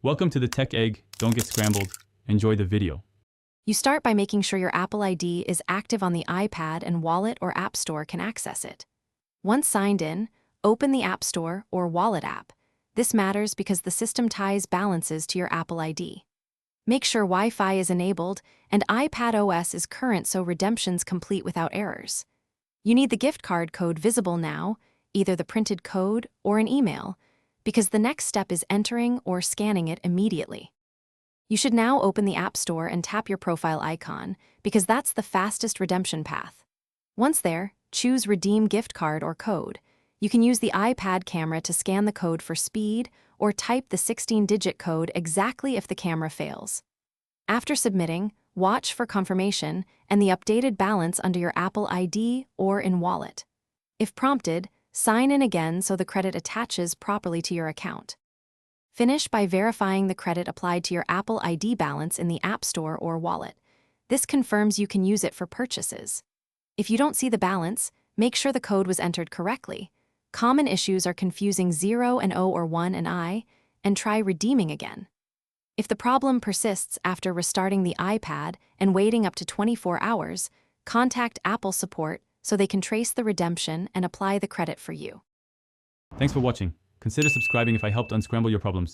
Welcome to the Tech Egg. Don't get scrambled. Enjoy the video. You start by making sure your Apple ID is active on the iPad and Wallet or App Store can access it. Once signed in, open the App Store or Wallet app. This matters because the system ties balances to your Apple ID. Make sure Wi-Fi is enabled and iPad OS is current so redemptions complete without errors. You need the gift card code visible now, either the printed code or an email, because the next step is entering or scanning it immediately. You should now open the App Store and tap your profile icon, because that's the fastest redemption path. Once there, choose Redeem Gift Card or Code. You can use the iPad camera to scan the code for speed, or type the 16-digit code exactly if the camera fails. After submitting, watch for confirmation and the updated balance under your Apple ID or in Wallet. If prompted, sign in again so the credit attaches properly to your account. Finish by verifying the credit applied to your Apple ID balance in the App Store or Wallet. This confirms you can use it for purchases. If you don't see the balance, make sure the code was entered correctly. Common issues are confusing 0 and O or 1 and I, and try redeeming again. If the problem persists after restarting the iPad and waiting up to 24 hours, contact Apple support so they can trace the redemption and apply the credit for you. Thanks for watching. Consider subscribing if I helped unscramble your problems.